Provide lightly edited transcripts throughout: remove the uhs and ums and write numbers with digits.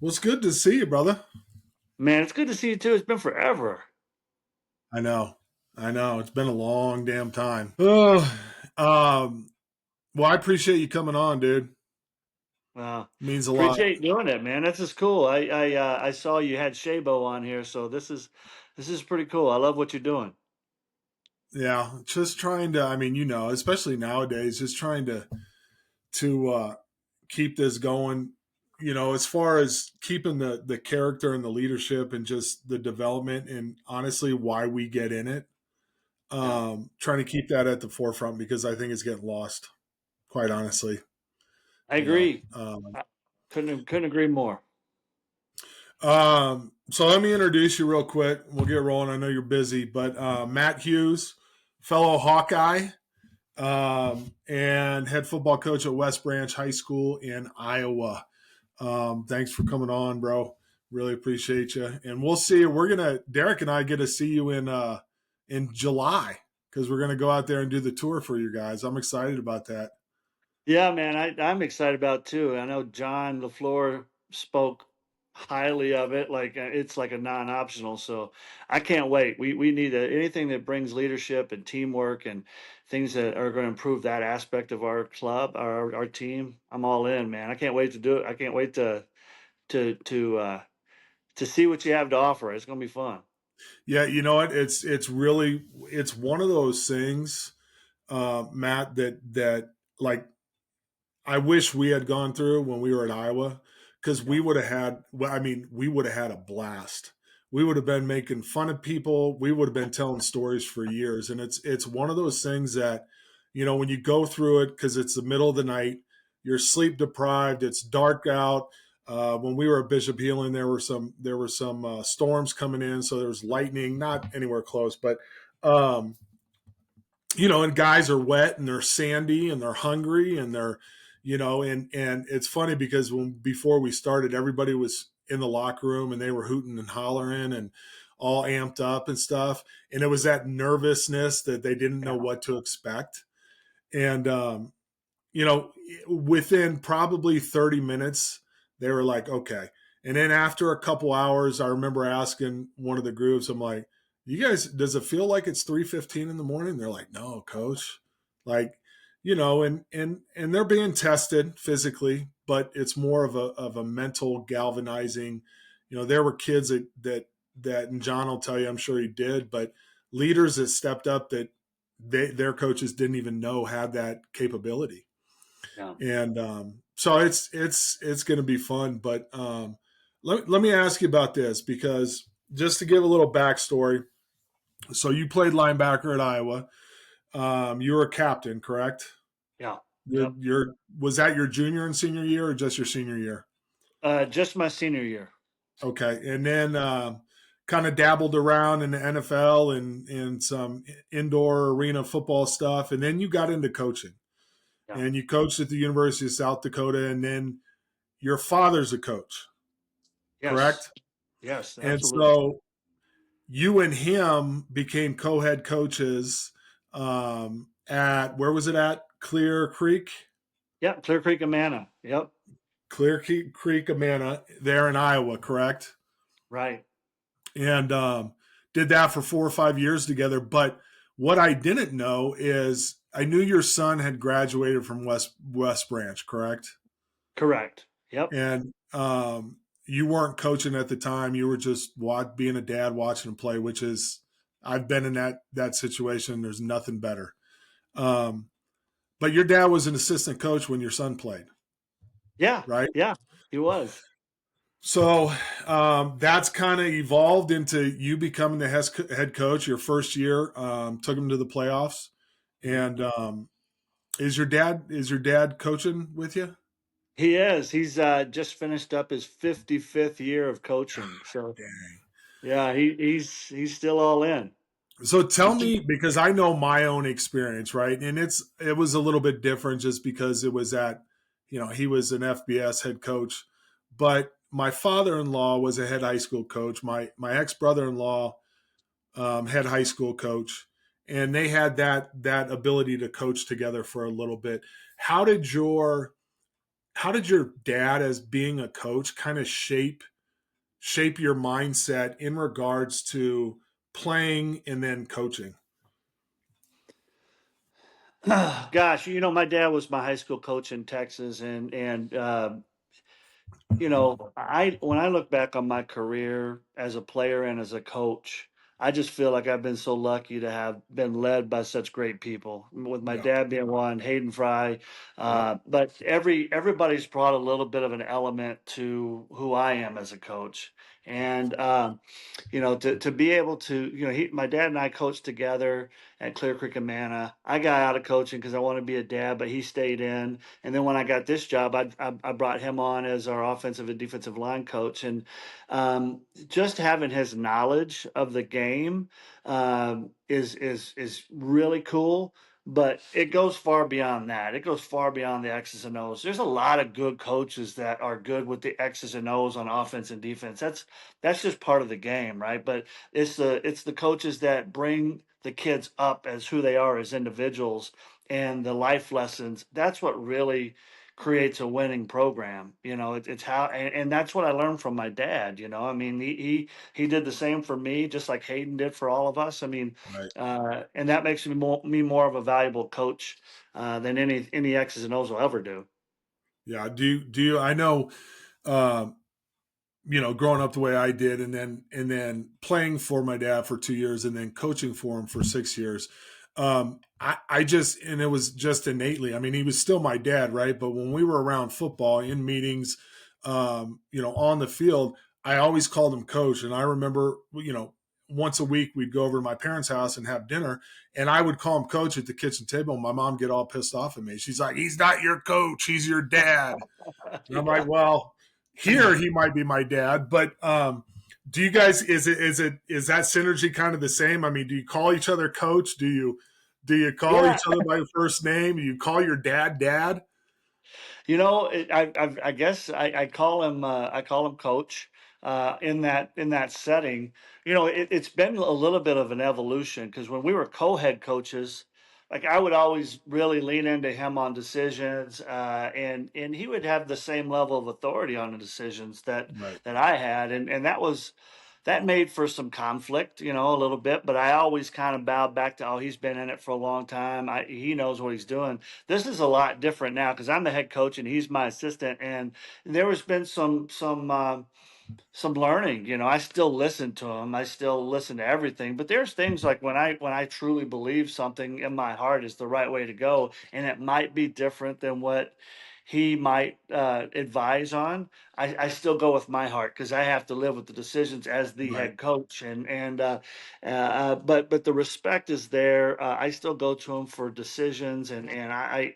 Well, it's good to see you, brother. Man, it's good to see you too. It's been forever. I know. I know. It's been a long damn time. Oh, well, I appreciate you coming on, dude. Uh, Means a lot. Appreciate doing it, man. This is cool. I saw you had Shabo on here, so this is pretty cool. I love what you're doing. Yeah, just trying to. I mean, especially nowadays, just trying to keep this going. As far as keeping the character and the leadership and just the development and honestly why we get in it. Yeah, Trying to keep that at the forefront because I think it's getting lost. Quite honestly, I you know. agree. I couldn't agree more. So let me introduce you real quick. We'll get rolling. I know you're busy, but Matt Hughes, fellow Hawkeye, and head football coach at West Branch High School in Iowa. Thanks for coming on, bro. Really appreciate you. And we'll see. Derek and I get to see you in July because we're gonna go out there and do the tour for you guys. I'm excited about that. Yeah, man, I'm excited about it too. I know John LaFleur spoke highly of it, like it's like a non-optional. So I can't wait. We need anything that brings leadership and teamwork and things that are going to improve that aspect of our club, our team. I'm all in, man. I can't wait to do it. I can't wait to to uh, to see what you have to offer. It's going to be fun. Yeah, you know what? It's one of those things, Matt, that like I wish we had gone through when we were at Iowa because we Yeah, would have had. Well, I mean, we would have had a blast. We would have been making fun of people. We would have been telling stories for years, and it's one of those things that when you go through it because it's the middle of the night, you're sleep deprived. It's dark out. When we were at Bishop Healing, there were some storms coming in, so there was lightning, not anywhere close, but um, and guys are wet and they're sandy and they're hungry and and it's funny because when before we started, everybody was in the locker room and they were hooting and hollering and all amped up and stuff. And it was that nervousness that they didn't know yeah, what to expect. And, you know, within probably 30 minutes, they were like, okay. And then after a couple hours, I remember asking one of the groups, I'm like, you guys, does it feel like it's 3:15 in the morning? They're like, no, coach. Like, and they're being tested physically, but it's more of a mental galvanizing. There were kids that and John will tell you, I'm sure he did, but leaders that stepped up that their coaches didn't even know had that capability. yeah. And so it's going to be fun. But let me ask you about this because just to give a little backstory. So you played linebacker at Iowa. You were a captain, correct? Yeah. Your, Yep. your was that your junior and senior year, or just your senior year? Just my senior year. Okay, and then kind of dabbled around in the NFL and some indoor arena football stuff, and then you got into coaching, Yeah. and you coached at the University of South Dakota, and then your father's a coach, Yes. correct? Yes. And Absolutely. so you and him became co-head coaches at where was it at? Clear Creek, Yep. Clear Creek, Amana. Yep. Creek, Amana, there in Iowa, correct? Right. And did that for 4 or 5 years together. But what I didn't know is I knew your son had graduated from West Branch, correct? Correct. Yep. And you weren't coaching at the time. You were just being a dad, watching him play, which is I've been in that situation. There's nothing better. Um, but your dad was an assistant coach when your son played, Yeah. right? Yeah. He was. So that's kind of evolved into you becoming the head coach. Your first year took him to the playoffs, Mhm. and is your dad coaching with you? He is. He's just finished up his 55th year of coaching. So Dang. yeah, he's still all in. So tell It's me, because I know my own experience, right? And it was a little bit different just because it was he was an FBS head coach, but my father-in-law was a head high school coach. My ex-brother-in-law head high school coach, and they had that ability to coach together for a little bit. How did your how did your dad, as being a coach, kind of shape your mindset in regards to playing and then coaching? Gosh, my dad was my high school coach in Texas, and I when I look back on my career as a player and as a coach, I just feel like I've been so lucky to have been led by such great people. With my Yeah. dad being one, Hayden Fry, Yep. but everybody's brought a little bit of an element to who I am as a coach, and to be able to, my dad and I coached together at Clear Creek Amana. I got out of coaching because I wanted to be a dad, but he stayed in. And then when I got this job, I brought him on as our offensive and defensive line coach, and just having his knowledge of the game is really cool. But it goes far beyond that. It goes far beyond the X's and O's. There's a lot of good coaches that are good with the X's and O's on offense and defense. That's just part of the game, right? But it's the coaches that bring the kids up as who they are as individuals and the life lessons. That's what really creates a winning program. It's how, and that's what I learned from my dad. I mean, he did the same for me, just like Hayden did for all of us. I mean, Right. and that makes me more of a valuable coach than any X's and O's will ever do. Yeah. Do you I know, um, growing up the way I did, and then playing for my dad for 2 years, and then coaching for him for 6 years. I just, and it was just innately. I mean, he was still my dad, right? But when we were around football in meetings, on the field, I always called him coach. And I remember, once a week we'd go over to my parents' house and have dinner, and I would call him coach at the kitchen table. And my mom get all pissed off at me. She's like, "He's not your coach. He's your dad." And I'm like, Yeah. well, here he might be my dad, but do you guys, is that synergy kind of the same? I mean, do you call each other coach? Do you call Yeah. each other by first name? Do you call your dad? I guess I call him coach in that setting. It's been a little bit of an evolution because when we were co-head coaches, like I would always really lean into him on decisions, and he would have the same level of authority on the decisions that Right. that I had, and that made for some conflict, a little bit. But I always kind of bowed back to, oh, he's been in it for a long time. He knows what he's doing. This is a lot different now because I'm the head coach and he's my assistant, and there has been some learning. I still listen to him. I still listen to everything. But there's things like when I truly believe something in my heart is the right way to go, and it might be different than what he might advise on. I still go with my heart because I have to live with the decisions as the Right. head coach, but the respect is there. I still go to him for decisions, and I'm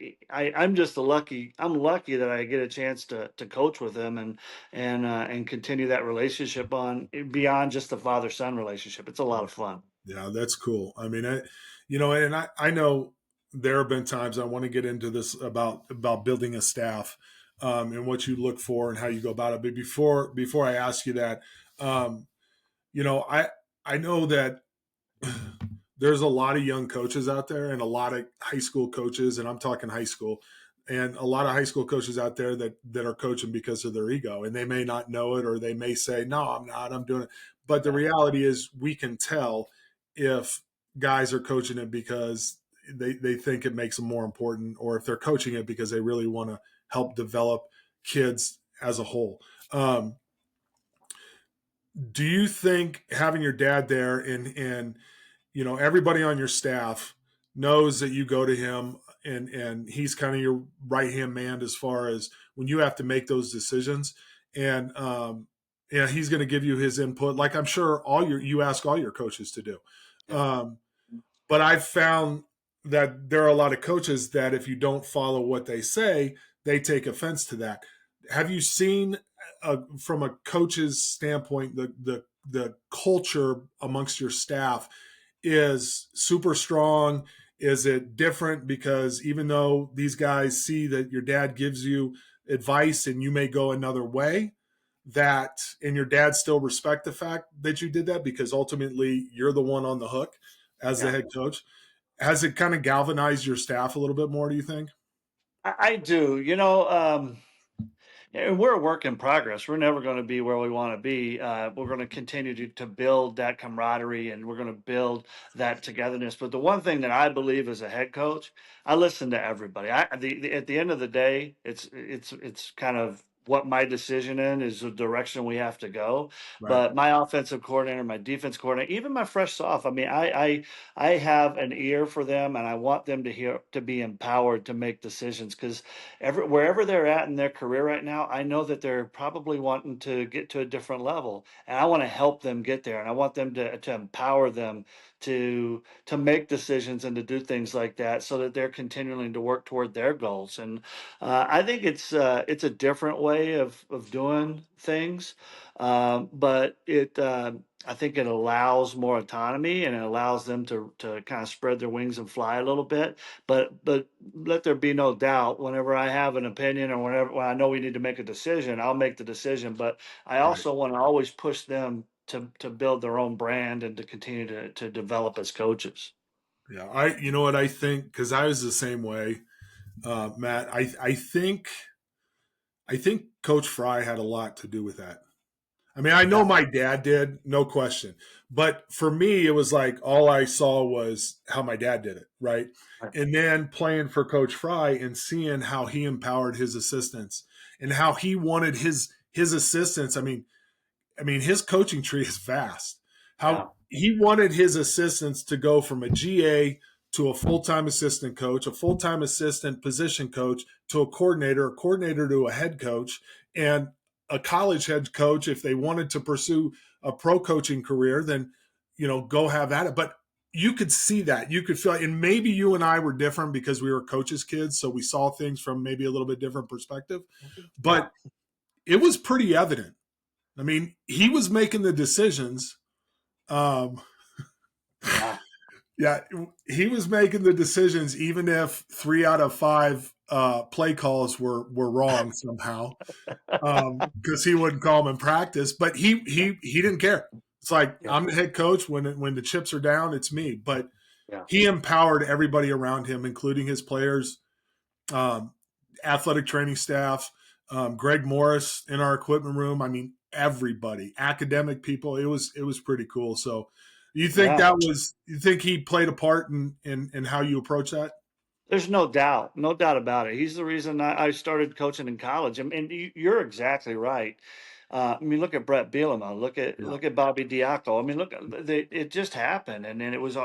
lucky that I get a chance to coach with him and continue that relationship on beyond just the father son relationship. It's a lot of fun. Yeah, that's cool. I mean, and I know there have been times I want to get into this about building a staff, and what you look for and how you go about it. But before I ask you that, um, I know that there's a lot of young coaches out there and a lot of high school coaches, and I'm talking high school, and a lot of high school coaches out there that are coaching because of their ego, and they may not know it, or they may say, "No, I'm not. I'm doing it." But the Yeah, reality is, we can tell if guys are coaching it because they think it makes them more important, or if they're coaching it because they really want to help develop kids as a whole. Do you think having your dad there, and everybody on your staff knows that you go to him, and he's kind of your right hand man as far as when you have to make those decisions, and he's going to give you his input, like I'm sure you ask all your coaches to do. yeah. um, but I've found that there are a lot of coaches that if you don't follow what they say, they take offense to that. Have you seen, from a coach's standpoint, the culture amongst your staff is super strong? Is it different because even though these guys see that your dad gives you advice and you may go another way, that and your dad still respect the fact that you did that because ultimately you're the one on the hook as the Yeah. head coach? Has it kind of galvanized your staff a little bit more, do you think? I do. And we're a work in progress. We're never going to be where we want to be. We're going to continue to build that camaraderie, and we're going to build that togetherness. But the one thing that I believe as a head coach, I listen to everybody. At the end of the day, it's kind of what my decision in is the direction we have to go. Right. But my offensive coordinator, my defense coordinator, even my fresh off. I mean, I have an ear for them, and I want them to be empowered to make decisions because wherever they're at in their career right now, I know that they're probably wanting to get to a different level, and I want to help them get there, and I want them to empower them to make decisions and to do things like that, so that they're continuing to work toward their goals. And I think it's a different way of doing things, but it. I think it allows more autonomy and it allows them to kind of spread their wings and fly a little bit. But let there be no doubt, whenever I have an opinion or when I know we need to make a decision, I'll make the decision. But I Right. also want to always push them to build their own brand and to continue to develop as coaches. Yeah. You know what I think? Because I was the same way, Matt. I think Coach Fry had a lot to do with that. I mean, I know Yeah. my dad did, no question. But for me, it was like all I saw was how my dad did it, right? Right. And then playing for Coach Fry and seeing how he empowered his assistants and how he wanted his assistants. I mean, his coaching tree is vast. Yeah. How he wanted his assistants to go from a GA to a full-time assistant coach, a full-time assistant position coach to a coordinator to a head coach, and a college head coach if they wanted to pursue a pro coaching career, then go have at it. But you could see that. You could feel it. And maybe you and I were different because we were coaches' kids, so we saw things from maybe a little bit different perspective. Yeah. But it was pretty evident. I mean, he was making the decisions. Um, Yeah. yeah, he was making the decisions, even if 3 out of 5 play calls were wrong somehow, because he wouldn't call them in practice. But he didn't care. It's like Yeah. I'm the head coach. When the chips are down, it's me. But Yeah. he empowered everybody around him, including his players, um, athletic training staff, Greg Morris in our equipment room. I mean, everybody, academic people. It was pretty cool. So, Yeah. you think he played a part in how you approach that? There's no doubt, no doubt about it. He's the reason I started coaching in college. And you're exactly right. I mean, look at Brett Bielema. Yeah. Look at Bobby Diaco. I mean, look, it just happened, and then it was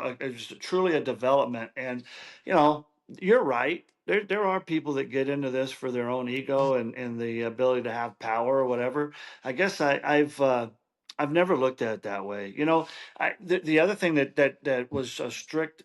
truly a development. And you're right. There are people that get into this for their own ego and the ability to have power or whatever. I guess I've never looked at it that way. The other thing that was a strict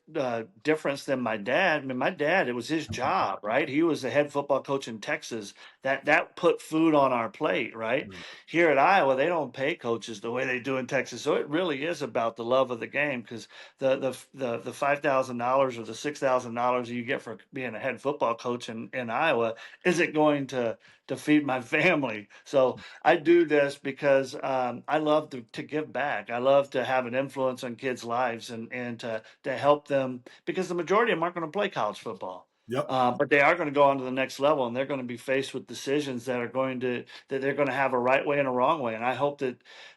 difference than my dad. I mean, my dad, it was his job, right? He was the head football coach in Texas. That put food on our plate, right? Here at Iowa, they don't pay coaches the way they do in Texas, so it really is about the love of the game. Because the $5,000 or the $6,000 you get for being a head football coach in Iowa isn't going to feed my family. So I do this because I love to give back. I love to have an influence on kids' lives and to help them because the majority of them aren't going to play college football. Yep. But they are going to go on to the next level, and they're going to be faced with decisions that they're going to have a right way and a wrong way. And I hope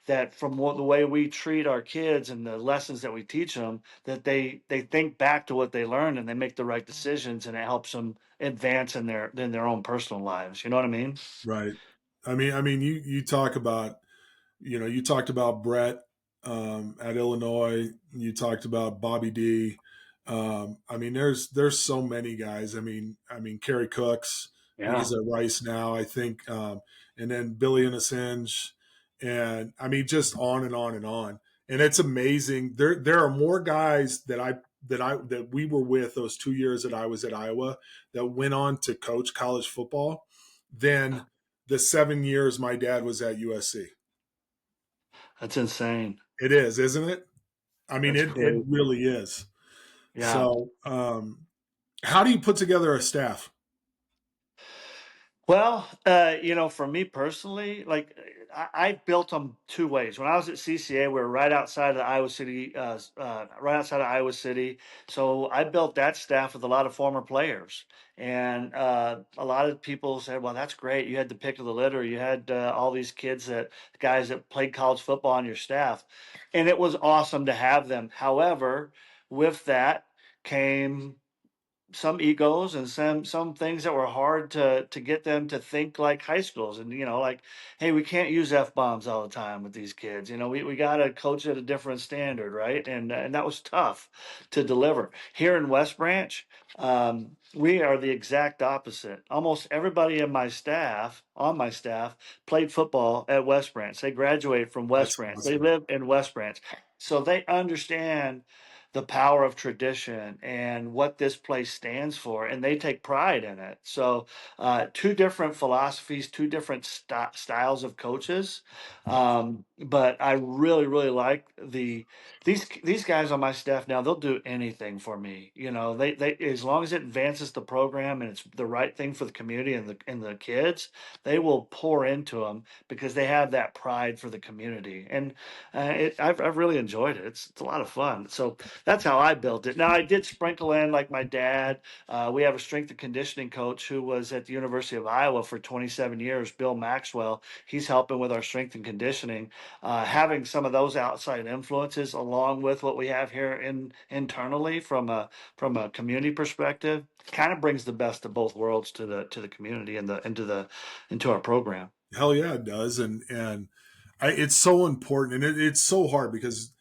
that from the way we treat our kids and the lessons that we teach them, that they think back to what they learned and they make the right decisions, and it helps them advance in their own personal lives. You know what I mean? Right. I mean, you talk about you talked about Brett at Illinois. You talked about Bobby D. I mean, there's so many guys. I mean, Kerry Cooks. Yeah. He's at Rice now, I think, and then Billy Innocenge, and I mean, just on and on and on. And it's amazing. There are more guys that we were with those 2 years that I was at Iowa that went on to coach college football than the 7 years my dad was at USC. That's insane. It is, isn't it? I mean, That's it crazy. really is. Yeah. So, how do you put together a staff? Well, for me personally, like I built them two ways. When I was at CCA, we were right outside of the Iowa City, right outside of Iowa City. So I built that staff with a lot of former players, and a lot of people said, "Well, that's great. You had the pick of the litter. You had all these kids guys that played college football on your staff," and it was awesome to have them. However, with that came some egos and some things that were hard to get them to think like high schools, and like, hey, we can't use f-bombs all the time with these kids. We got to coach at a different standard, right? And that was tough to deliver here in West Branch. We are the exact opposite. Almost everybody in my staff on my staff played football at West Branch. They graduated from West That's Branch. They awesome. live in West Branch, so they understand the power of tradition and what this place stands for, and they take pride in it. So, two different philosophies, two different styles of coaches, but I really, really like these guys on my staff now. They'll do anything for me. They as long as it advances the program and it's the right thing for the community and the kids, they will pour into them because they have that pride for the community. And I've really enjoyed it. It's a lot of fun. So that's how I built it. Now I did sprinkle in, like my dad. We have a strength and conditioning coach who was at the University of Iowa for 27 years, Bill Maxwell. He's helping with our strength and conditioning. Having some of those outside influences, along with what we have here internally from a community perspective, kind of brings the best of both worlds to the community and into our program. Hell yeah, it does, and it's so important, and it's so hard because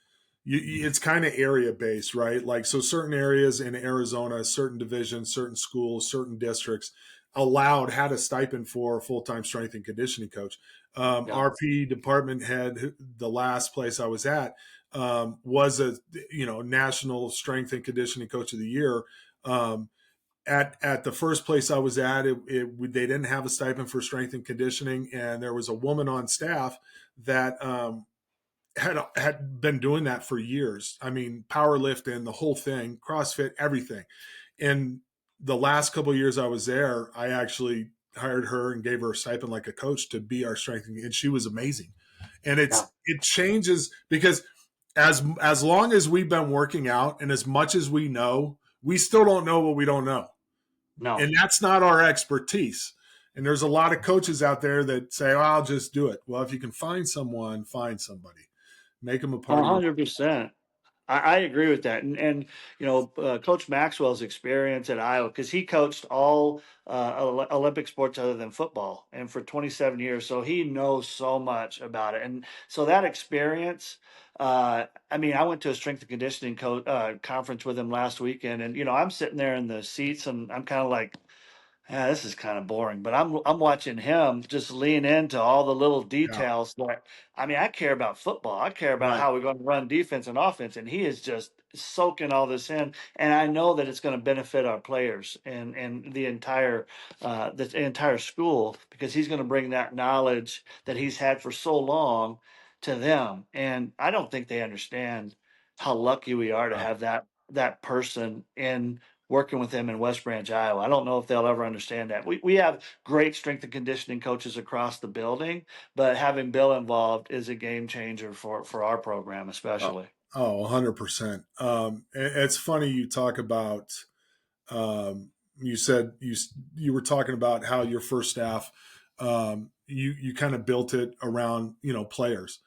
it's kind of area based, right? Like, so certain areas in Arizona, certain divisions, certain schools, certain districts had a stipend for a full time strength and conditioning coach. Yeah. RP department head, the last place I was at, was a national strength and conditioning coach of the year. At the first place I was at, they didn't have a stipend for strength and conditioning, and there was a woman on staff that had been doing that for years. I mean, powerlifting, the whole thing, CrossFit, everything. And the last couple of years I was there, I actually hired her and gave her a stipend like a coach to be our strength, and she was amazing. And Yeah. it changes because as long as we've been working out and as much as we know, we still don't know what we don't know. No. And that's not our expertise. And there's a lot of coaches out there that say, oh, I'll just do it. Well, if you can find someone, find somebody. Make them a part of your. 100%. I agree with that, and Coach Maxwell's experience at Iowa, because he coached all Olympic sports other than football, and for 27 years, so he knows so much about it, and so that experience. I mean, I went to a strength and conditioning conference with him last weekend, and I'm sitting there in the seats, and I'm kind of like, yeah, this is kind of boring, but I'm watching him just lean into all the little Yeah, details that I mean, I care about football. I care about right. how we're going to run defense and offense, and he is just soaking all this in. And I know that it's going to benefit our players and the entire school, because he's going to bring that knowledge that he's had for so long to them. And I don't think they understand how lucky we are to Yeah. have that person in working with them in West Branch, Iowa. I don't know if they'll ever understand that. We have great strength and conditioning coaches across the building, but having Bill involved is a game changer for our program, Oh, especially. 100%. It's funny you talk about. You said you were talking about how your first staff, you kind of built it around players.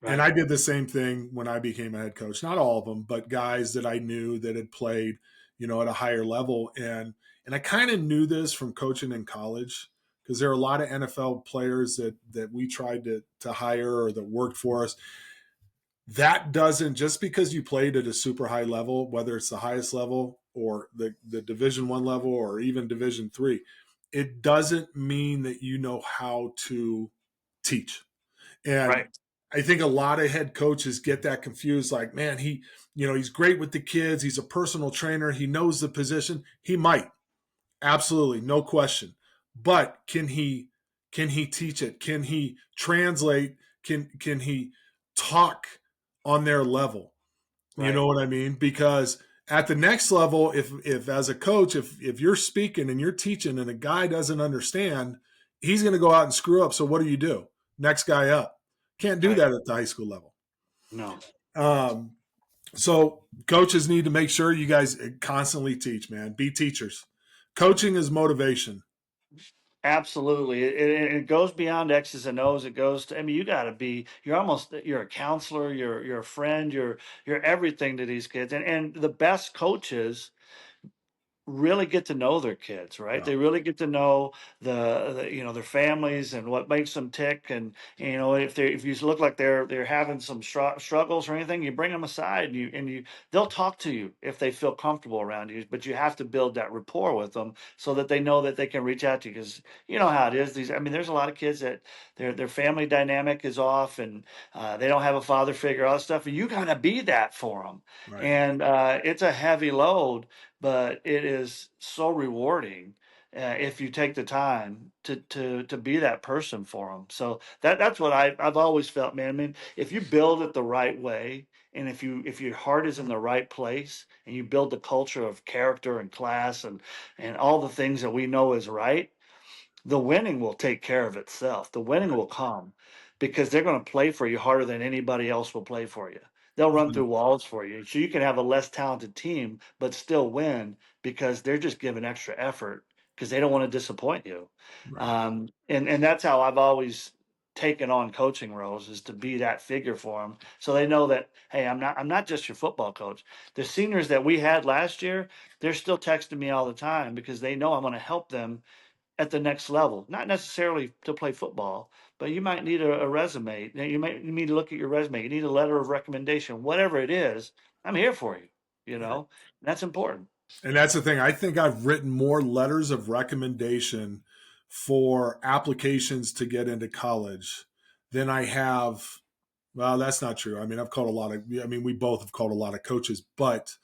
And Right. I did the same thing when I became a head coach. Not all of them, but guys that I knew that had played, at a higher level. And I kind of knew this from coaching in college because there are a lot of NFL players that we tried to hire or that worked for us. That doesn't, just because you played at a super high level, whether it's the highest level or the Division 1 level or even Division 3, it doesn't mean that you know how to teach. And Right. I think a lot of head coaches get that confused. Like, man, he's great with the kids. He's a personal trainer. He knows the position. He might, absolutely, no question. But can he teach it? Can he translate? Can he talk on their level? You Right. know what I mean? Because at the next level, if as a coach, if you're speaking and you're teaching and a guy doesn't understand, he's going to go out and screw up. So what do? next guy up. Can't do Right. that at the high school level. No. Um, so coaches need to make sure you guys constantly teach, man. Be teachers. Coaching is motivation. Absolutely. It goes beyond X's and O's. It goes to, I mean, you got to be, you're a counselor, you're a friend, you're everything to these kids. And the best coaches really get to know their kids, right? Yeah. They really get to know their families and what makes them tick. And if you look like they're having some struggles or anything, you bring them aside and you they'll talk to you if they feel comfortable around you. But you have to build that rapport with them so that they know that they can reach out to you, because you know how it is. I mean, there's a lot of kids that their family dynamic is off, and they don't have a father figure, all that stuff, and you got to be that for them. Right. And it's a heavy load, but it is so rewarding if you take the time to be that person for them. So that's what I've always felt, man. I mean, if you build it the right way, and if your heart is in the right place, and you build the culture of character and class and all the things that we know is right, the winning will take care of itself. The winning will come because they're going to play for you harder than anybody else will play for you. They'll run through walls for you. So you can have a less talented team, but still win because they're just giving extra effort because they don't want to disappoint you. Right. And that's how I've always taken on coaching roles, is to be that figure for them. So they know that, hey, I'm not just your football coach. The seniors that we had last year, they're still texting me all the time because they know I'm going to help them at the next level. Not necessarily to play football, but you might need a resume. You might need to look at your resume. You need a letter of recommendation, whatever it is. I'm here for you. You Right. know, that's important. And that's the thing. I think I've written more letters of recommendation for applications to get into college than I have. Well, that's not true. I mean, I've called a lot of, I mean, we both have called a lot of coaches, but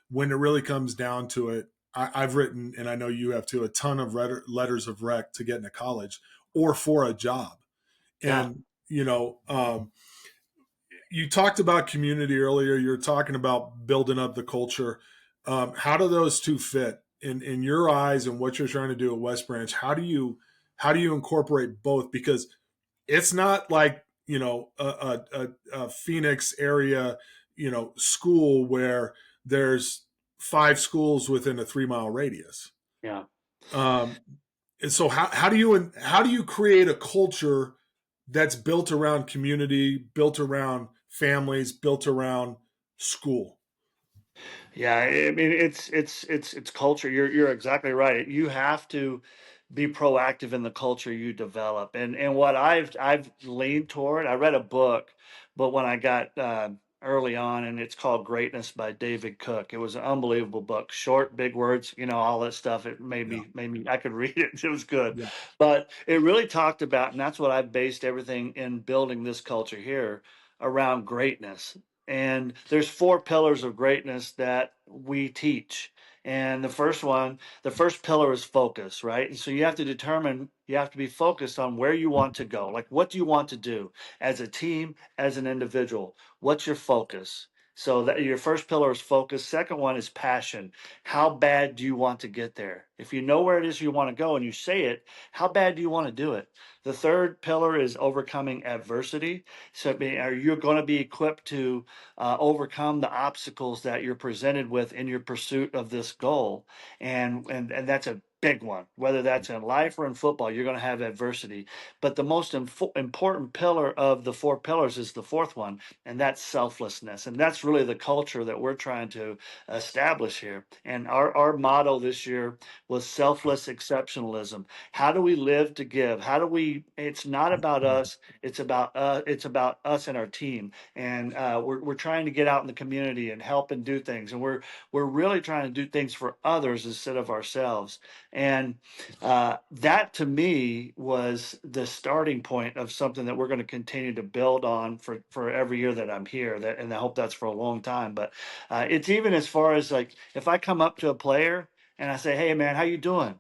when it really comes down to it, I've written, and I know you have too, a ton of letters of rec to get into college or for a job. Yeah. And, you talked about community earlier. You're talking about building up the culture. How do those two fit in your eyes and what you're trying to do at West Branch? How do you incorporate both? Because it's not like a Phoenix area school where there's 5 schools within a 3 mile radius. Yeah. Um, and so how do you create a culture that's built around community, built around families, built around school? Yeah, I mean it's culture. You're exactly right. You have to be proactive in the culture you develop. And what I've leaned toward, I read a book, but when I got early on, and it's called Greatness by David Cook. It was an unbelievable book. Short, big words, all that stuff. It made Yeah, me I could read it. It was good. yeah, But it really talked about, and that's what I've based everything in building this culture here around greatness. And there's 4 pillars of greatness that we teach. And the first pillar is focus, right? And so you have to be focused on where you want to go. Like, what do you want to do as a team, as an individual? What's your focus? So that your first pillar is focus. Second one is passion. How bad do you want to get there? If you know where it is you want to go and you say it, how bad do you want to do it? The third pillar is overcoming adversity. So, are you going to be equipped to overcome the obstacles that you're presented with in your pursuit of this goal? And that's a big one. Whether that's in life or in football, you're going to have adversity. But the most important pillar of the 4 pillars is the fourth one, and that's selflessness. And that's really the culture that we're trying to establish here. And our motto this year was selfless exceptionalism. How do we live to give? How do we? It's not about us. It's about us and our team. And we're trying to get out in the community and help and do things. And we're really trying to do things for others instead of ourselves. And that to me was the starting point of something that we're going to continue to build on for every year that I'm here. And I hope that's for a long time. But it's even as far as, like, if I come up to a player and I say, "Hey, man, how you doing?"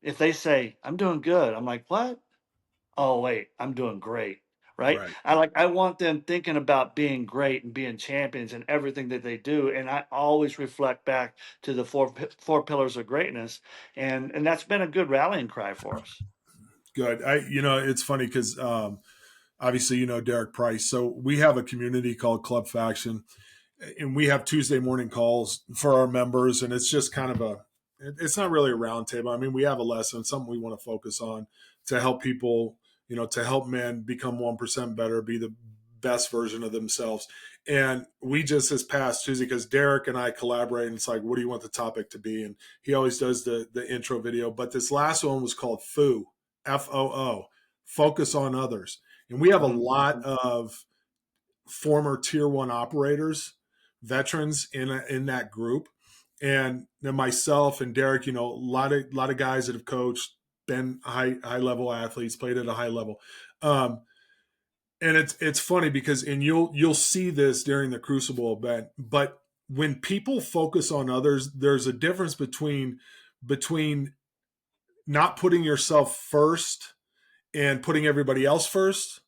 If they say, "I'm doing good," I'm like, "What? Oh, wait, I'm doing great." Right? right. I want them thinking about being great and being champions in everything that they do. And I always reflect back to the four pillars of greatness. And that's been a good rallying cry for us. Good. It's funny because obviously, Derek Price. So we have a community called Club Faction, and we have Tuesday morning calls for our members. And it's just kind of it's not really a roundtable. I mean, we have a lesson, something we want to focus on to help people, to help men become 1% better, be the best version of themselves. And we just this past Tuesday, because Derek and I collaborate, and it's like, what do you want the topic to be? And he always does the intro video. But this last one was called FOO, FOO, focus on others. And we have a lot Mhm. of former tier one operators, veterans in that group. And then myself and Derek, a lot of guys that have coached, been high level athletes, played at a high level. And it's funny because, and you'll see this during the Crucible event, but when people focus on others, there's a difference between not putting yourself first and putting everybody else first,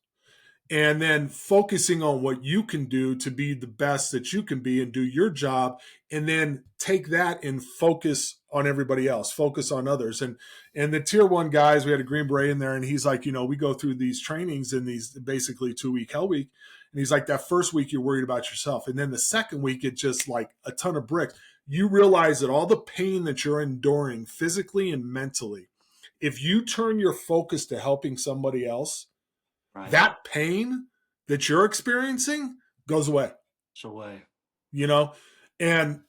and then focusing on what you can do to be the best that you can be and do your job, and then take that and focus on everybody else, focus on others. And the tier one guys, we had a Green Beret in there, and he's like, we go through these trainings in these basically 2-week hell week, and he's like, that first week you're worried about yourself, and then the second week it's just like a ton of bricks. You realize that all the pain that you're enduring physically and mentally, if you turn your focus to helping somebody else, Right. that pain that you're experiencing goes away, So way. you know? And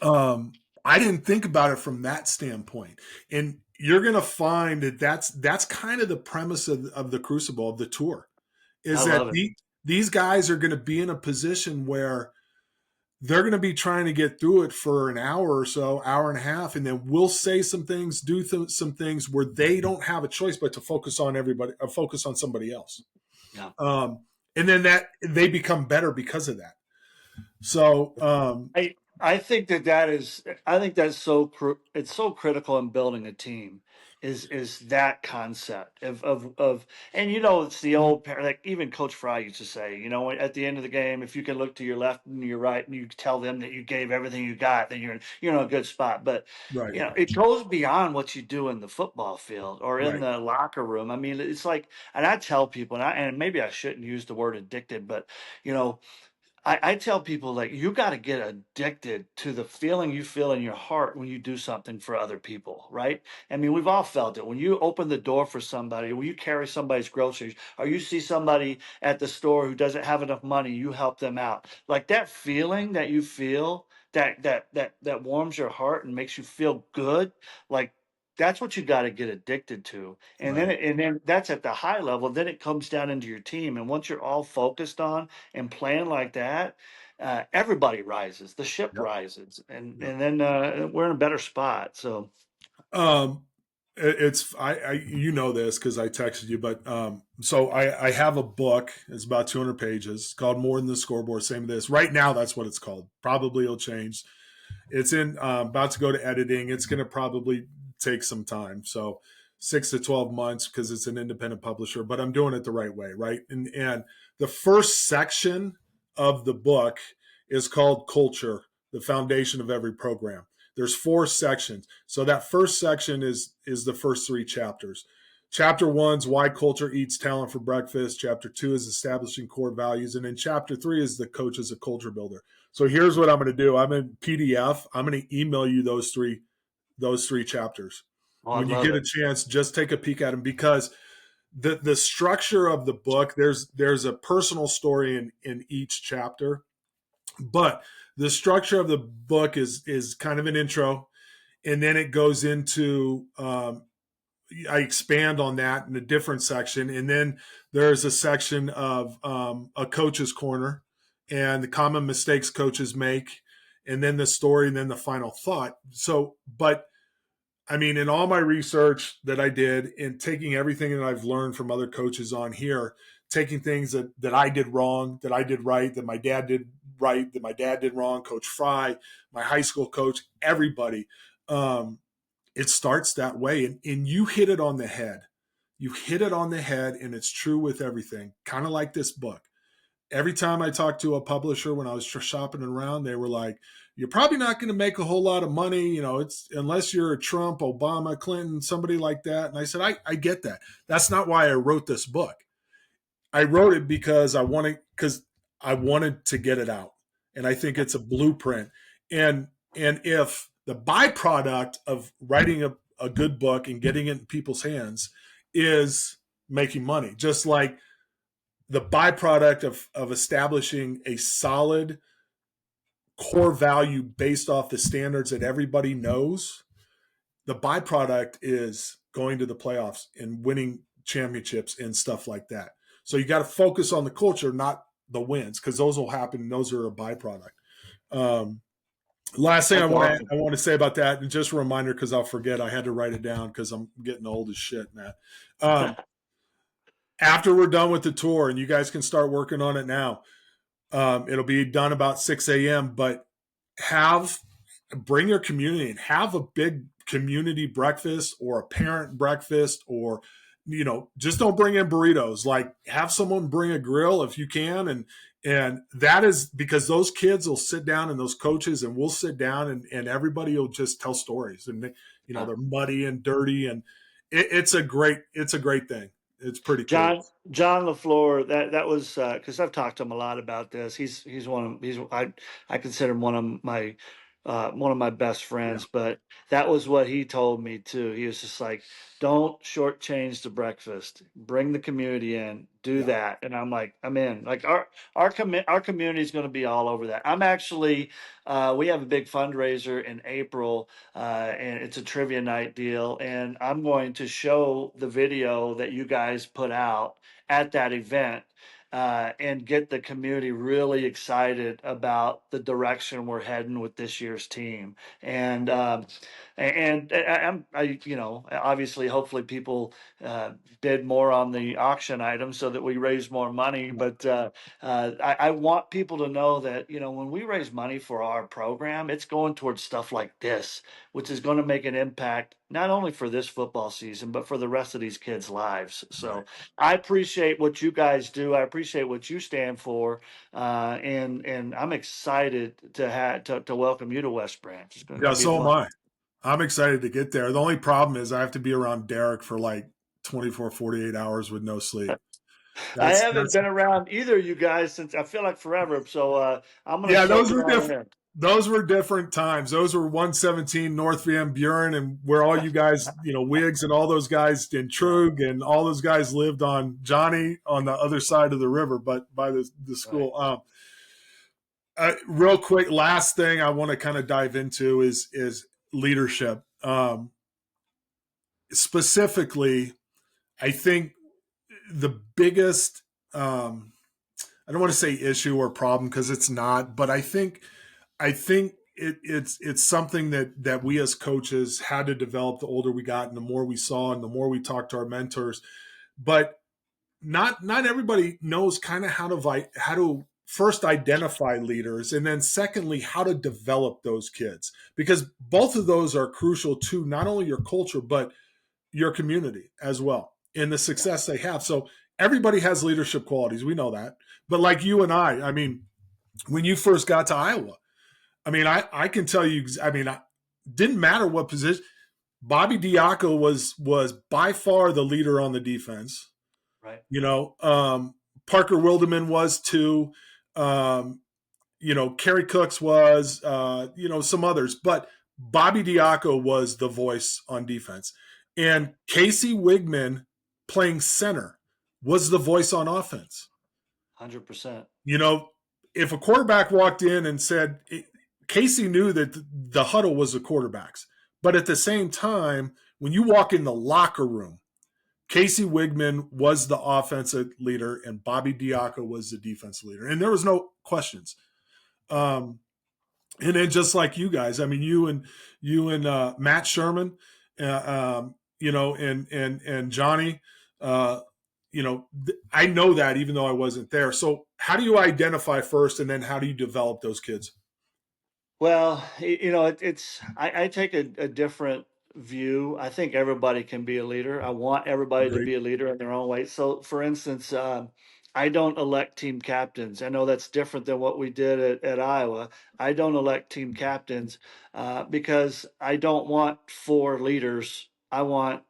I didn't think about it from that standpoint. And you're going to find that that's kind of the premise of the Crucible, of the tour, I is that love it. these guys are going to be in a position where they're going to be trying to get through it for an hour or so, hour and a half, and then we'll say some things, do some things where they don't have a choice but to focus on everybody, or focus on somebody else. Yeah. Um, and then that they become better because of that. So I think that is I think that's it's so critical in building a team is that concept of and it's the old like even Coach Fry used to say, at the end of the game, if you can look to your left and your right and you tell them that you gave everything you got, then you're in a good spot. But right, it goes beyond what you do in the football field or in right, the locker room. I mean, it's like, and I tell people, and maybe I shouldn't use the word addicted, but you know I tell people like you got to get addicted to the feeling you feel in your heart when you do something for other people, right? I mean, we've all felt it. When you open the door for somebody, when you carry somebody's groceries, or you see somebody at the store who doesn't have enough money, you help them out. Like that feeling that you feel that warms your heart and makes you feel good, like that's what you got to get addicted to. And then right. and then that's at the high level, then it comes down into your team. And once you're all focused on and playing like that, everybody rises. The ship Yep, rises, and yep. then we're in a better spot. So Um, it's I you know this because I texted you, but so I have a book. It's about 200 pages called More Than the Scoreboard. Same as this. Right now, that's what it's called. Probably it'll change. It's in about to go to editing. It's going to probably take some time. So 6 to 12 months because it's an independent publisher, but I'm doing it the right way, right? And the first section of the book is called Culture, the foundation of every program. There's 4 sections. So that first section is the first 3 chapters. Chapter 1's why culture eats talent for breakfast. Chapter 2 is establishing core values. And then chapter 3 is the coach as a culture builder. So here's what I'm going to do. I'm in PDF. I'm going to email you those three chapters. oh, I When you love get a it. chance, just take a peek at them, because the structure of the book, there's a personal story in each chapter, but the structure of the book is kind of an intro, and then it goes into I expand on that in a different section, and then there's a section of a coach's corner and the common mistakes coaches make, and then the story, and then the final thought. So, but I mean, in all my research that I did, and taking everything that I've learned from other coaches on here, taking things that I did wrong, that I did right, that my dad did right, that my dad did wrong, Coach Fry, my high school coach, everybody. Um, it starts that way. And you hit it on the head. You hit it on the head, and it's true with everything, kind of like this book. Every time I talked to a publisher when I was shopping around, they were like, "You're probably not going to make a whole lot of money, it's unless you're a Trump, Obama, Clinton, somebody like that." And I said, I get that. That's not why I wrote this book. I wrote it because I wanted to get it out, and I think it's a blueprint. And if the byproduct of writing a good book and getting it in people's hands is making money, just like the byproduct of establishing a solid core value based off the standards that everybody knows, the byproduct is going to the playoffs and winning championships and stuff like that. So you got to focus on the culture, not the wins, because those will happen. Those are a byproduct. Um, Last thing That's awesome. I want to say about that, and just a reminder because I'll forget. I had to write it down because I'm getting old as shit, Matt. Um, After we're done with the tour, and you guys can start working on it now, it'll be done about 6 a.m. But have bring your community and have a big community breakfast or a parent breakfast, or just don't bring in burritos. Like, have someone bring a grill if you can, and that is because those kids will sit down, and those coaches, and we'll sit down, and everybody will just tell stories, and Yeah. they're muddy and dirty, and it's a great thing. It's pretty cool. John LaFleur, that was because I've talked to him a lot about this. He's one of he's I consider him one of my best Yeah, friends. But that was what he told me too. He was just like, "Don't shortchange the breakfast. Bring the community in. Do yeah, that." And I'm like, I'm in. Like our community is going to be all over that. I'm actually we have a big fundraiser in April, and it's a trivia night deal. And I'm going to show the video that you guys put out at that event, and get the community really excited about the direction we're heading with this year's team. And obviously, hopefully, people bid more on the auction items so that we raise more money. But I want people to know that when we raise money for our program, it's going towards stuff like this, which is going to make an impact not only for this football season but for the rest of these kids' lives. right. So I appreciate what you guys do. I appreciate what you stand for, and I'm excited to welcome you to West Branch. It's going Yeah, to be so am fun. I. I'm excited to get there. The only problem is I have to be around Derek for like 24, 48 hours with no sleep. I That's haven't that's been around either of you guys since I feel like forever. So I'm going to Yeah, soak those it were all different. in. Those were different times. Those were 117 North Van Buren, and where all you guys, Wiggs and all those guys in Yeah, Trug and all those guys lived on Johnny on the other side of the river, but by the right. school. Real quick, last thing I want to kind of dive into is leadership. Specifically, I think the biggest I don't want to say issue or problem because it's not, but I think it's something that we as coaches had to develop the older we got and the more we saw and the more we talked to our mentors. But not everybody knows kind of how to first identify leaders, and then secondly how to develop those kids, because both of those are crucial to not only your culture but your community as well and the Yeah, success they have. So everybody has leadership qualities, we know that. But like you and I mean, when you first got to Iowa, I mean, I can tell you, I mean, didn't matter what position. Bobby Diaco was by far the leader on the defense. right. Parker Wilderman was too. Um, Kerry Cooks was. Some others, but Bobby Diaco was the voice on defense, and Casey Wigman playing center was the voice on offense. 100%. You know, if a quarterback walked in and said, Casey knew that the huddle was the quarterbacks. But at the same time, when you walk in the locker room, Casey Wigman was the offensive leader and Bobby Diaco was the defense leader. And there was no questions. Um, and then just like you guys, I mean, you and Matt Sherman, and Johnny, uh, I know that even though I wasn't there. So how do you identify first, and then how do you develop those kids? Well, I take a different view. I think everybody can be a leader. I want everybody to Agreed. be a leader in their own way. So, for instance, I don't elect team captains. I know that's different than what we did at Iowa. I don't elect team captains because I don't want four leaders. I want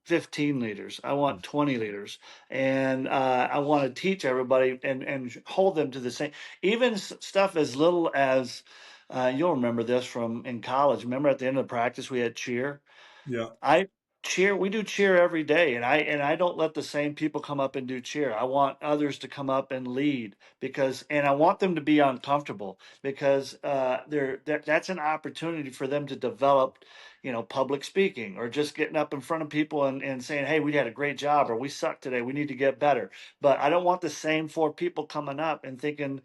15 leaders. I want 20 leaders, and I want to teach everybody and hold them to the same. Even stuff as little as you'll remember this from in college. Remember at the end of the practice we had cheer. Yeah. I cheer we do cheer every day, and I don't let the same people come up and do cheer. I want others to come up and lead because and I want them to be uncomfortable because that's an opportunity for them to develop, public speaking or just getting up in front of people and saying, "Hey, we had a great job," or "We suck today. We need to get better." But I don't want the same four people coming up and thinking,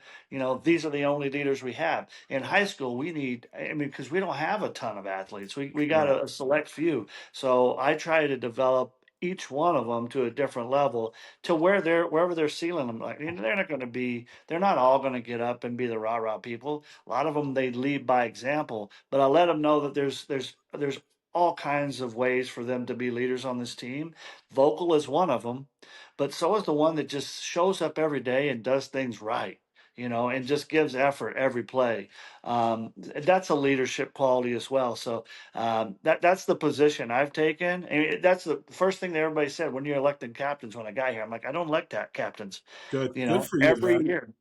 these are the only leaders we have. In high school, we need, I mean, because we don't have a ton of athletes. We got Right. a select few. So I try to develop each one of them to a different level to wherever they're ceiling them. Like they're not going to be, they're not all going to get up and be the rah rah people. A lot of them they lead by example. But I let them know that there's all kinds of ways for them to be leaders on this team. Vocal is one of them, but so is the one that just shows up every day and does things right. And just gives effort every play. That's a leadership quality as well. So that's the position I've taken. And that's the first thing that everybody said when you're electing captains when I got here. I'm like, I don't elect captains, Good. Good for you, every man. year.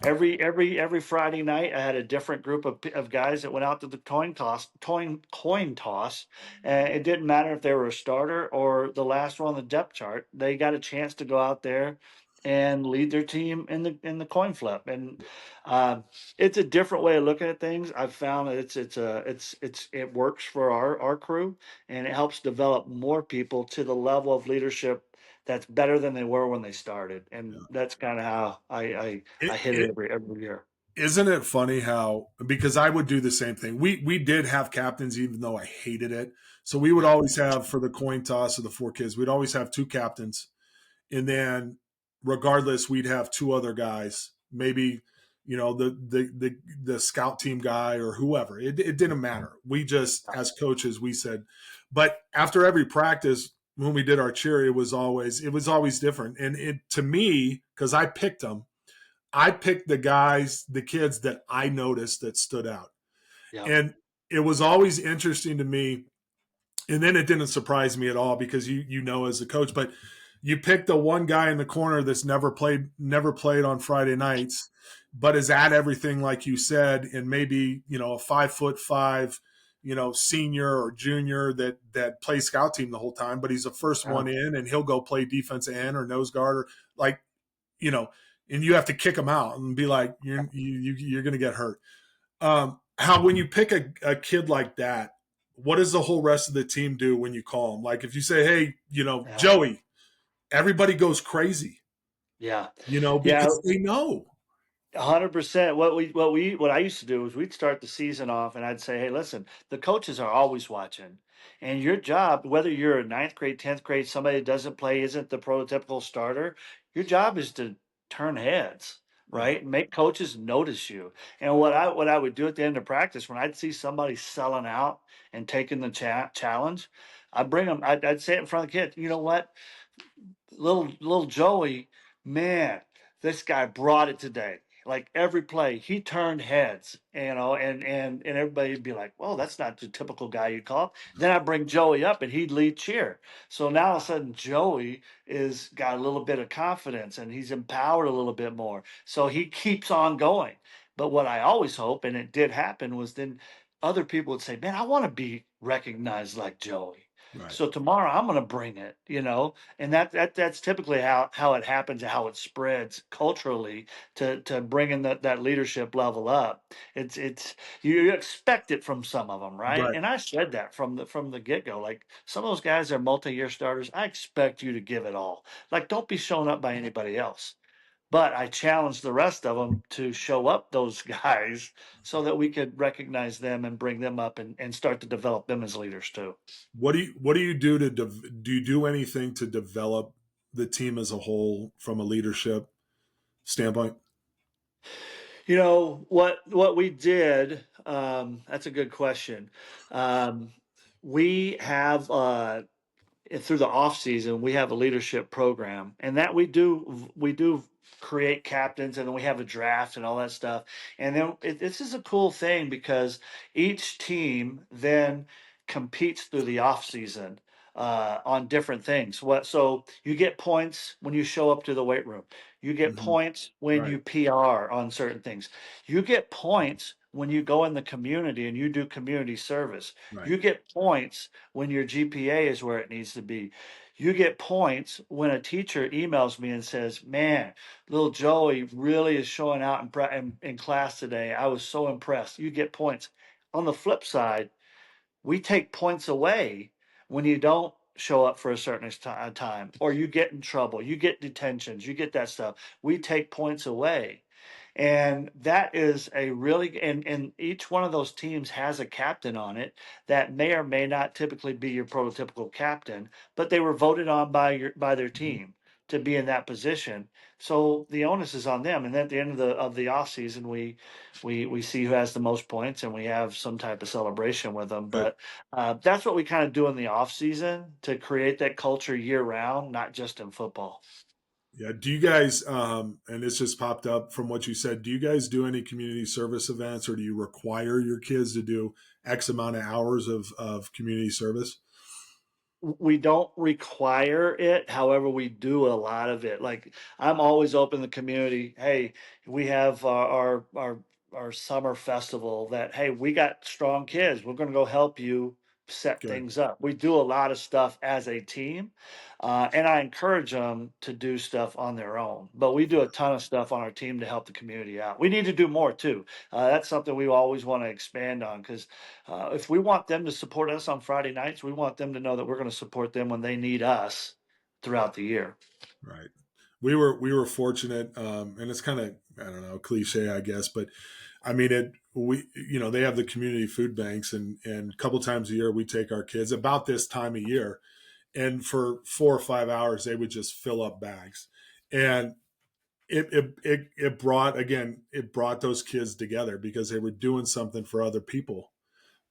Every Friday night, I had a different group of guys that went out to the coin toss. It didn't matter if they were a starter or the last one on the depth chart. They got a chance to go out there and lead their team in the coin flip. And uh, it's a different way of looking at things. I've found that it works for our crew, and it helps develop more people to the level of leadership that's better than they were when they started. And Yeah. that's kind of how I It, hit it it every year. isn't it funny how because I would do the same thing. We did have captains even though I hated it. So we would always have for the coin toss of the four kids, we'd always have two captains. And then regardless, we'd have two other guys, maybe the scout team guy or whoever. It didn't matter. We just as coaches we said, but after every practice when we did our cheer, it was always different. And it to me because I picked the kids that I noticed that stood out, Yeah. and it was always interesting to me. And then it didn't surprise me at all because as a coach, but you pick the one guy in the corner that's never played on Friday nights, but is at everything like you said, and maybe a 5'5", senior or junior that plays scout team the whole time, but he's the first Yeah. one in, and he'll go play defensive end or nose guard or like you know, and you have to kick him out and be like you're going to get hurt. How when you pick a kid like that, what does the whole rest of the team do when you call him? Like if you say, "Hey, Yeah. Joey," everybody goes crazy, Yeah. Yeah. because they know. 100%. What I used to do was we'd start the season off and I'd say, "Hey, listen, the coaches are always watching. And your job, whether you're a ninth grade, 10th grade, somebody that doesn't play, isn't the prototypical starter, your job is to turn heads, Yeah, right? Make coaches notice you." And what I would do at the end of practice when I'd see somebody selling out and taking the challenge, I'd bring them, I'd say it in front of the kids, "You know what? Little Joey, man, this guy brought it today. Like every play, he turned heads, and everybody'd be like, "Well, that's not the typical guy you call." Then I bring Joey up, and he'd lead cheer. So now all of a sudden, Joey is got a little bit of confidence, and he's empowered a little bit more. So he keeps on going. But what I always hope, and it did happen, was then other people would say, "Man, I want to be recognized like Joey." right. So tomorrow I'm going to bring it. And that's typically how it happens, how it spreads culturally to bringing that leadership level up. It's you expect it from some of them, right? Right. And I said that from the get go. Like some of those guys are multi-year starters. I expect you to give it all. Like don't be shown up by anybody else. But I challenge the rest of them to show up those guys so that we could recognize them and bring them up and start to develop them as leaders too. What do you do do you do anything to develop the team as a whole from a leadership standpoint? What we did, that's a good question. Um, we have through the off season, we have a leadership program, and that we do create captains, and then we have a draft and all that stuff. And then this is a cool thing because each team then competes through the off season on different things. So you get points when you show up to the weight room. You get Mhm. points when Right, you PR on certain things. You get points when you go in the community and you do community service. right. You get points when your GPA is where it needs to be. You get points when a teacher emails me and says, "Man, little Joey really is showing out in class today. I was so impressed." You get points. On the flip side, we take points away when you don't show up for a certain time, or you get in trouble, you get detentions, you get that stuff. We take points away. And that is a really, and each one of those teams has a captain on it that may or may not typically be your prototypical captain, but they were voted on by their Mhm. team to be in that position. So the onus is on them. And at the end of the off season, we see who has the most points, and we have some type of celebration with them. Good. But that's what we kind of do in the off season to create that culture year round, not just in football. Yeah. Do you guys, and this just popped up from what you said, do you guys do any community service events, or do you require your kids to do X amount of hours of community service? We don't require it. However, we do a lot of it. Like, I'm always open to the community. Hey, we have our summer festival that, hey, we got strong kids. We're going to go help you set Good. things up. We do a lot of stuff as a team. And I encourage them to do stuff on their own, but we do a ton of stuff on our team to help the community out. We need to do more too. That's something we always want to expand on, because if we want them to support us on Friday nights, we want them to know that we're going to support them when they need us throughout the year. Right. We were fortunate, and it's kind of, I don't know, cliche, I guess, but I mean it. We, they have the community food banks, and a couple times a year we take our kids about this time of year, and for 4 or 5 hours they would just fill up bags, and it brought, again, it brought those kids together because they were doing something for other people.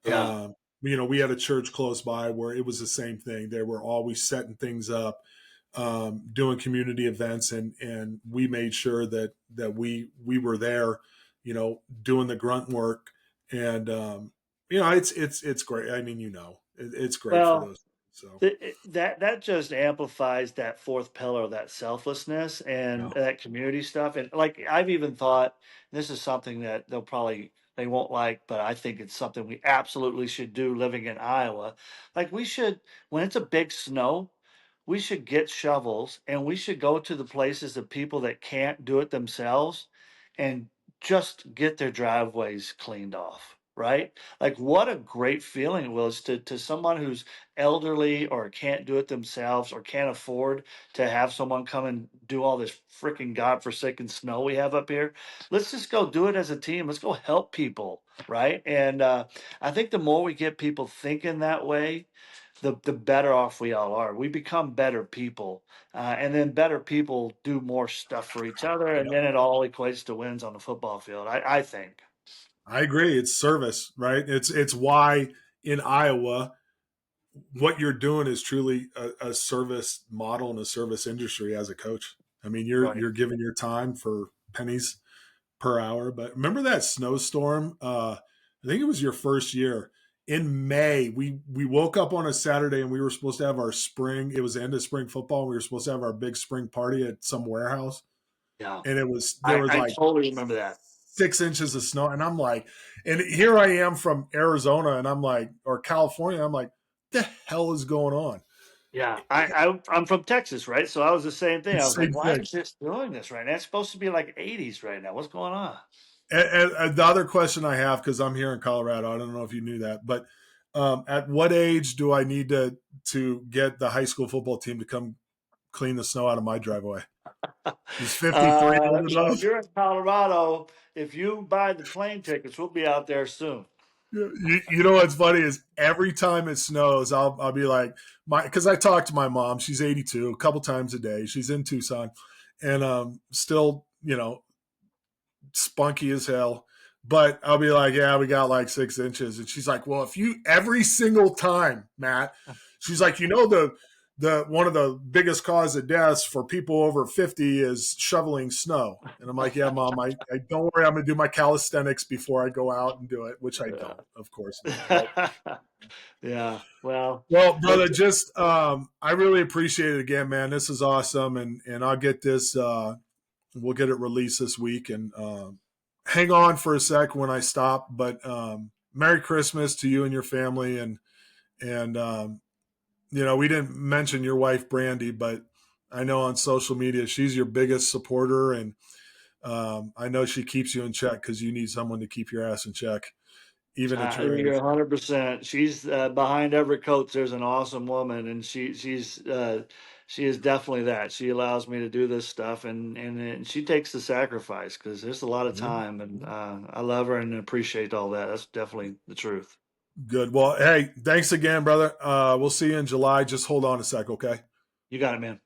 Yeah. um, we had a church close by where it was the same thing. They were always setting things up, doing community events, and we made sure that we were there, doing the grunt work, and it's great. I mean, it's great for Well, those. So that just amplifies that fourth pillar, that selflessness yeah, and that community stuff. And like, I've even thought, this is something that they won't like, but I think it's something we absolutely should do living in Iowa. Like, we should, when it's a big snow, we should get shovels and we should go to the places of people that can't do it themselves and just get their driveways cleaned off. Right? Like, what a great feeling it was to someone who's elderly or can't do it themselves or can't afford to have someone come and do all this freaking godforsaken snow we have up here. Let's just go do it as a team. Let's go help people, right? And I think the more we get people thinking that way, the better off we all are. We become better people, and then better people do more stuff for each other, and yeah, then it all equates to wins on the football field. I think. I agree. It's service, right? It's why in Iowa what you're doing is truly a service model and a service industry as a coach. I mean, Right. you're giving your time for pennies per hour. But remember that snowstorm? I think it was your first year in May. We woke up on a Saturday and we were supposed to have our spring. It was the end of spring football. We were supposed to have our big spring party at some warehouse, Yeah. and there was I like totally remember that. 6 inches of snow, and I'm like, and here I am from Arizona, and I'm like, or California, I'm like, the hell is going on? Yeah, I'm from Texas, right? So I was the same thing. I was like, Same why thing. is this doing this right now? It's supposed to be like 80s right now. What's going on? And the other question I have, because I'm here in Colorado, I don't know if you knew that, but at what age do I need to get the high school football team to come clean the snow out of my driveway? Is 53 old Well, if enough? you're in Colorado, if you buy the plane tickets, we'll be out there soon. Yeah. You know what's funny is every time it snows, I'll be like, because I talk to my mom. She's 82, a couple times a day. She's in Tucson, and still, spunky as hell. But I'll be like, yeah, we got like 6 inches. And she's like, well, if you every single time, Matt, she's like, the the one of the biggest cause of deaths for people over 50 is shoveling snow. And I'm like, yeah, mom, I don't worry, I'm going to do my calisthenics before I go out and do it, which I don't, of course not. But Yeah. Well, well, it's brother, just I really appreciate it again, man. This is awesome, and I'll get this. We'll get it released this week, and hang on for a sec when I stop. But Merry Christmas to you and your family, and we didn't mention your wife Brandy, but I know on social media she's your biggest supporter, and I know she keeps you in check because you need someone to keep your ass in check, even at your You're age. 100%. She's behind every coach. There's an awesome woman, and she is definitely that. She allows me to do this stuff, and she takes the sacrifice because there's a lot of Yeah. time, and I love her and appreciate all that. That's definitely the truth. Good. Well, hey, thanks again, brother. We'll see you in July. Just hold on a sec, okay? You got it, man.